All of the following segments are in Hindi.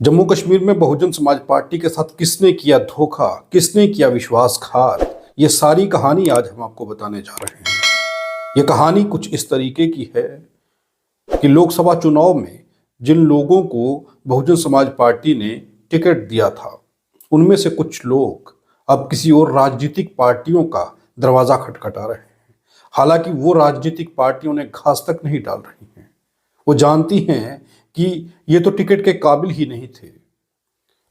जम्मू कश्मीर में बहुजन समाज पार्टी के साथ किसने किया धोखा, किसने किया विश्वासघात, ये सारी कहानी आज हम आपको बताने जा रहे हैं। ये कहानी कुछ इस तरीके की है कि लोकसभा चुनाव में जिन लोगों को बहुजन समाज पार्टी ने टिकट दिया था, उनमें से कुछ लोग अब किसी और राजनीतिक पार्टियों का दरवाजा खटखटा रहे हैं। हालांकि वो राजनीतिक पार्टियों ने घास तक नहीं डाल रही हैं। वो जानती हैं कि ये तो टिकट के काबिल ही नहीं थे।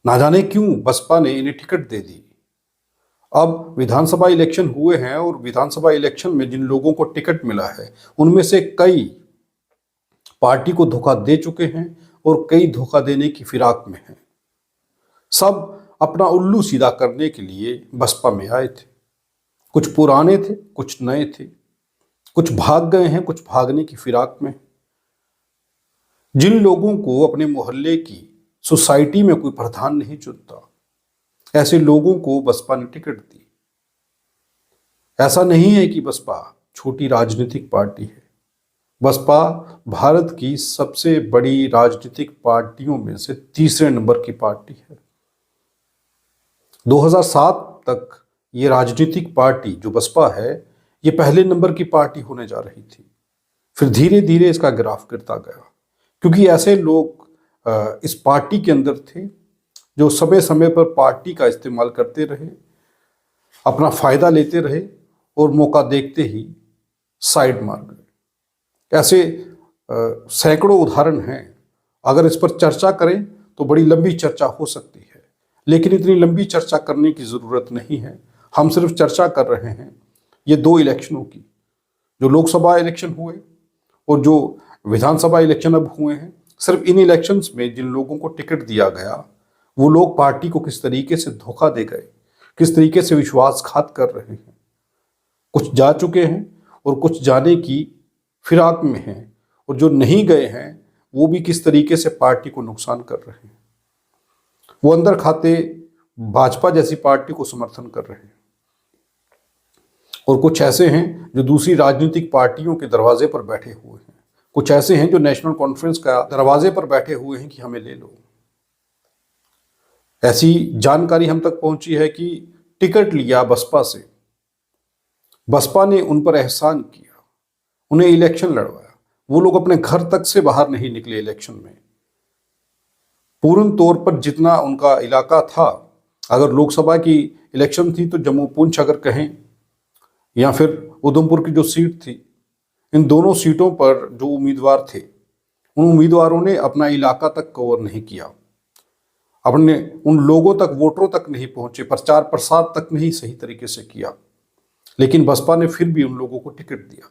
ना जाने क्यों बसपा ने इन्हें टिकट दे दी। अब विधानसभा इलेक्शन हुए हैं और विधानसभा इलेक्शन में जिन लोगों को टिकट मिला है, उनमें से कई पार्टी को धोखा दे चुके हैं और कई धोखा देने की फिराक में हैं। सब अपना उल्लू सीधा करने के लिए बसपा में आए थे। कुछ पुराने थे, कुछ नए थे, कुछ भाग गए हैं, कुछ भागने की फिराक में। जिन लोगों को अपने मोहल्ले की सोसाइटी में कोई प्रधान नहीं चुनता, ऐसे लोगों को बसपा ने टिकट दी। ऐसा नहीं है कि बसपा छोटी राजनीतिक पार्टी है। बसपा भारत की सबसे बड़ी राजनीतिक पार्टियों में से तीसरे नंबर की पार्टी है। 2007 तक ये राजनीतिक पार्टी जो बसपा है, ये पहले नंबर की पार्टी होने जा रही थी। फिर धीरे धीरे इसका ग्राफ गिरता गया, क्योंकि ऐसे लोग इस पार्टी के अंदर थे जो समय समय पर पार्टी का इस्तेमाल करते रहे, अपना फायदा लेते रहे और मौका देखते ही साइड मार गए। ऐसे सैकड़ों उदाहरण हैं। अगर इस पर चर्चा करें तो बड़ी लंबी चर्चा हो सकती है, लेकिन इतनी लंबी चर्चा करने की ज़रूरत नहीं है। हम सिर्फ चर्चा कर रहे हैं ये दो इलेक्शनों की, जो लोकसभा इलेक्शन हुए और जो विधानसभा इलेक्शन अब हुए हैं। सिर्फ इन इलेक्शंस में जिन लोगों को टिकट दिया गया, वो लोग पार्टी को किस तरीके से धोखा दे गए, किस तरीके से विश्वासघात कर रहे हैं। कुछ जा चुके हैं और कुछ जाने की फिराक में हैं, और जो नहीं गए हैं वो भी किस तरीके से पार्टी को नुकसान कर रहे हैं। वो अंदर खाते भाजपा जैसी पार्टी को समर्थन कर रहे हैं, और कुछ ऐसे हैं जो दूसरी राजनीतिक पार्टियों के दरवाजे पर बैठे हुए हैं। कुछ ऐसे हैं जो नेशनल कॉन्फ्रेंस का दरवाजे पर बैठे हुए हैं कि हमें ले लो। ऐसी जानकारी हम तक पहुंची है कि टिकट लिया बसपा से, बसपा ने उन पर एहसान किया, उन्हें इलेक्शन लड़वाया। वो लोग अपने घर तक से बाहर नहीं निकले इलेक्शन में। पूर्ण तौर पर जितना उनका इलाका था, अगर लोकसभा की इलेक्शन थी तो जम्मू पुंछ अगर कहें, या फिर उधमपुर की जो सीट थी, इन दोनों सीटों पर जो उम्मीदवार थे, उन उम्मीदवारों ने अपना इलाका तक कवर नहीं किया। अपने उन लोगों तक, वोटरों तक नहीं पहुंचे, प्रचार प्रसार तक नहीं सही तरीके से किया। लेकिन बसपा ने फिर भी उन लोगों को टिकट दिया।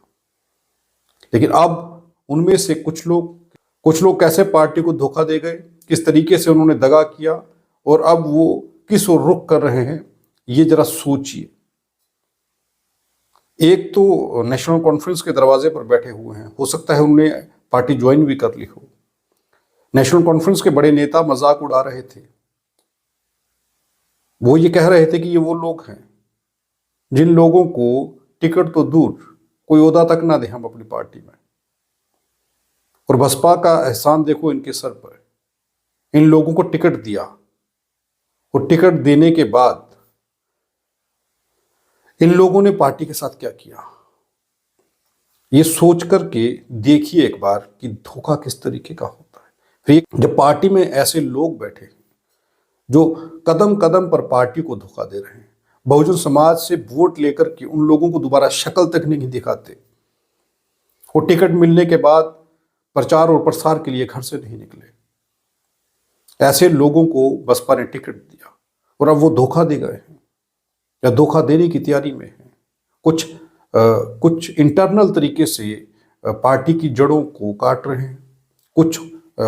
लेकिन अब उनमें से कुछ लोग कैसे पार्टी को धोखा दे गए, किस तरीके से उन्होंने दगा किया, और अब वो किस ओर रुख कर रहे हैं, ये जरा सोचिए। एक तो नेशनल कॉन्फ्रेंस के दरवाजे पर बैठे हुए हैं, हो सकता है उन्होंने पार्टी ज्वाइन भी कर ली हो। नेशनल कॉन्फ्रेंस के बड़े नेता मजाक उड़ा रहे थे। वो ये कह रहे थे कि ये वो लोग हैं जिन लोगों को टिकट तो दूर, कोई ओहदा तक ना दे हम अपनी पार्टी में। और बसपा का एहसान देखो इनके सर पर। इन लोगों को टिकट दिया, और टिकट देने के बाद इन लोगों ने पार्टी के साथ क्या किया, ये सोच करके देखिए एक बार कि धोखा किस तरीके का होता है। फिर जब पार्टी में ऐसे लोग बैठे जो कदम कदम पर पार्टी को धोखा दे रहे हैं, बहुजन समाज से वोट लेकर के उन लोगों को दोबारा शक्ल तक नहीं दिखाते, और टिकट मिलने के बाद प्रचार और प्रसार के लिए घर से नहीं निकले, ऐसे लोगों को बसपा ने टिकट दिया और अब वो धोखा दे गए हैं या धोखा देने की तैयारी में है। कुछ इंटरनल तरीके से पार्टी की जड़ों को काट रहे हैं, कुछ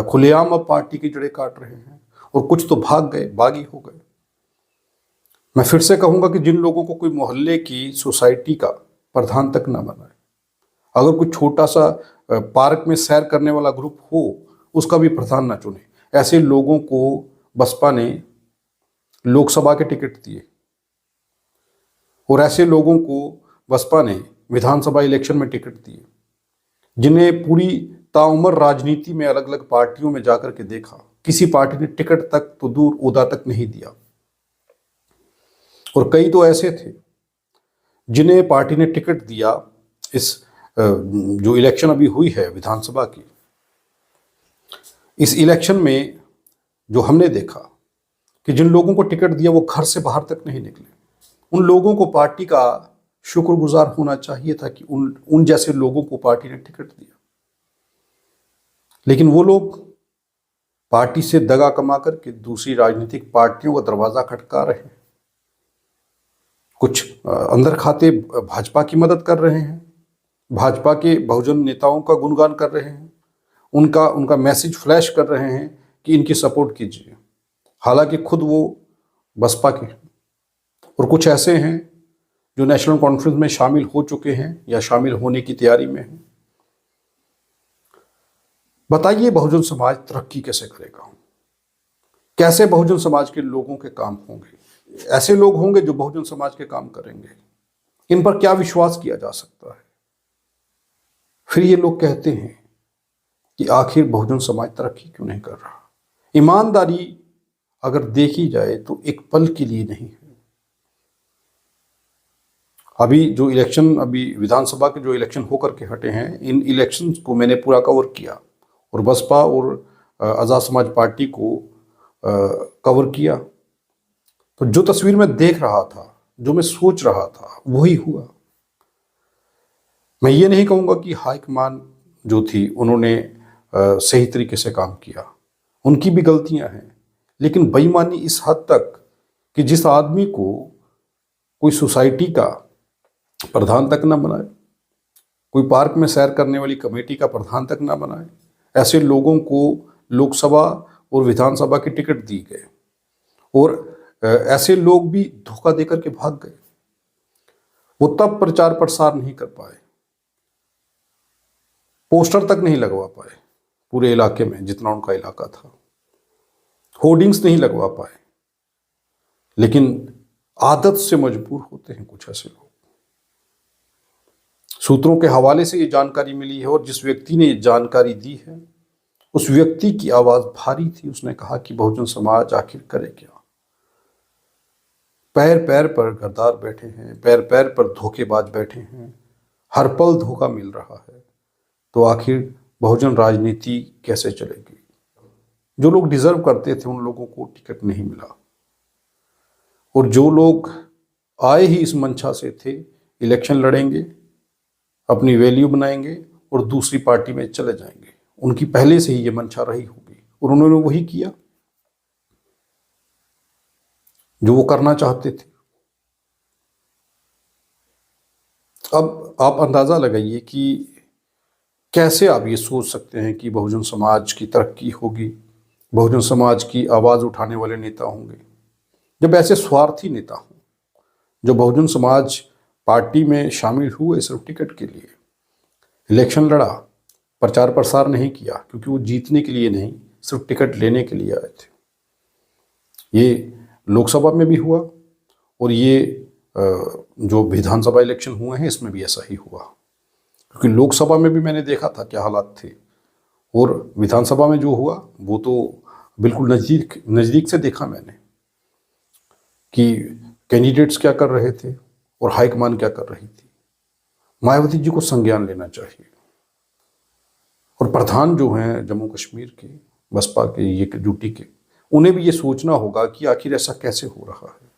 खुलेआम अब पार्टी की जड़ें काट रहे हैं, और कुछ तो भाग गए, बागी हो गए। मैं फिर से कहूंगा कि जिन लोगों को कोई मोहल्ले की सोसाइटी का प्रधान तक ना बनाए, अगर कोई छोटा सा पार्क में सैर करने वाला ग्रुप हो, उसका भी प्रधान ना चुने, ऐसे लोगों को बसपा ने लोकसभा के टिकट दिए, और ऐसे लोगों को बसपा ने विधानसभा इलेक्शन में टिकट दिए, जिन्हें पूरी ताउम्र राजनीति में अलग अलग पार्टियों में जाकर के देखा, किसी पार्टी ने टिकट तक तो दूर ओहदा तक नहीं दिया। और कई तो ऐसे थे जिन्हें पार्टी ने टिकट दिया। इस जो इलेक्शन अभी हुई है विधानसभा की, इस इलेक्शन में जो हमने देखा कि जिन लोगों को टिकट दिया वो घर से बाहर तक नहीं निकले। उन लोगों को पार्टी का शुक्रगुजार होना चाहिए था कि उन जैसे लोगों को पार्टी ने टिकट दिया। लेकिन वो लोग पार्टी से दगा कमा करके दूसरी राजनीतिक पार्टियों का दरवाजा खटका रहे हैं। कुछ अंदर खाते भाजपा की मदद कर रहे हैं, भाजपा के बहुजन नेताओं का गुणगान कर रहे हैं, उनका मैसेज फ्लैश कर रहे हैं कि इनकी सपोर्ट कीजिए, हालांकि खुद वो बसपा के हैं। और कुछ ऐसे हैं जो नेशनल कॉन्फ्रेंस में शामिल हो चुके हैं या शामिल होने की तैयारी में हैं। बताइए बहुजन समाज तरक्की कैसे करेगा? कैसे बहुजन समाज के लोगों के काम होंगे? ऐसे लोग होंगे जो बहुजन समाज के काम करेंगे। इन पर क्या विश्वास किया जा सकता है? फिर ये लोग कहते हैं कि आखिर बहुजन समाज तरक्की क्यों नहीं कर रहा? ईमानदारी अगर देखी जाए तो एक पल के लिए नहीं है। अभी जो इलेक्शन, अभी विधानसभा के जो इलेक्शन होकर के हटे हैं, इन इलेक्शंस को मैंने पूरा कवर किया और बसपा और आज़ाद समाज पार्टी को कवर किया। तो जो तस्वीर मैं देख रहा था, जो मैं सोच रहा था, वही हुआ। मैं ये नहीं कहूँगा कि हाईकमान जो थी उन्होंने सही तरीके से काम किया, उनकी भी गलतियां हैं। लेकिन बेईमानी इस हद तक कि जिस आदमी को कोई सोसाइटी का प्रधान तक ना बनाए, कोई पार्क में सैर करने वाली कमेटी का प्रधान तक ना बनाए, ऐसे लोगों को लोकसभा और विधानसभा की टिकट दी गए। और ऐसे लोग भी धोखा देकर के भाग गए। वो तब प्रचार प्रसार नहीं कर पाए, पोस्टर तक नहीं लगवा पाए पूरे इलाके में जितना उनका इलाका था, होर्डिंग्स नहीं लगवा पाए। लेकिन आदत से मजबूर होते हैं कुछ ऐसे लोग। सूत्रों के हवाले से ये जानकारी मिली है और जिस व्यक्ति ने ये जानकारी दी है उस व्यक्ति की आवाज भारी थी। उसने कहा कि बहुजन समाज आखिर करे क्या? पैर पैर पर गद्दार बैठे हैं, पैर पैर पर धोखेबाज बैठे हैं, हर पल धोखा मिल रहा है। तो आखिर बहुजन राजनीति कैसे चलेगी? जो लोग डिजर्व करते थे उन लोगों को टिकट नहीं मिला, और जो लोग आए ही इस मंशा से थे, इलेक्शन लड़ेंगे, अपनी वैल्यू बनाएंगे और दूसरी पार्टी में चले जाएंगे, उनकी पहले से ही ये मंशा रही होगी और उन्होंने वही किया जो वो करना चाहते थे। अब आप अंदाजा लगाइए कि कैसे आप ये सोच सकते हैं कि बहुजन समाज की तरक्की होगी, बहुजन समाज की आवाज उठाने वाले नेता होंगे, जब ऐसे स्वार्थी नेता हों जो बहुजन समाज पार्टी में शामिल हुए सिर्फ टिकट के लिए, इलेक्शन लड़ा, प्रचार प्रसार नहीं किया क्योंकि वो जीतने के लिए नहीं, सिर्फ टिकट लेने के लिए आए थे। ये लोकसभा में भी हुआ और ये जो विधानसभा इलेक्शन हुए हैं इसमें भी ऐसा ही हुआ, क्योंकि लोकसभा में भी मैंने देखा था क्या हालात थे और विधानसभा में जो हुआ वो तो बिल्कुल नज़दीक से देखा मैंने कि कैंडिडेट्स क्या कर रहे थे और हाईकमान क्या कर रही थी। मायावती जी को संज्ञान लेना चाहिए। और प्रधान जो हैं जम्मू कश्मीर के बसपा के, ये ड्यूटी के, उन्हें भी ये सोचना होगा कि आखिर ऐसा कैसे हो रहा है,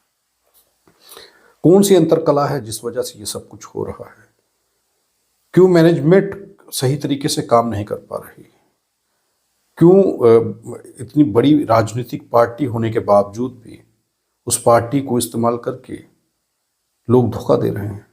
कौन सी अंतरकला है जिस वजह से ये सब कुछ हो रहा है, क्यों मैनेजमेंट सही तरीके से काम नहीं कर पा रही, क्यों इतनी बड़ी राजनीतिक पार्टी होने के बावजूद भी उस पार्टी को इस्तेमाल करके लोग धोखा दे रहे हैं।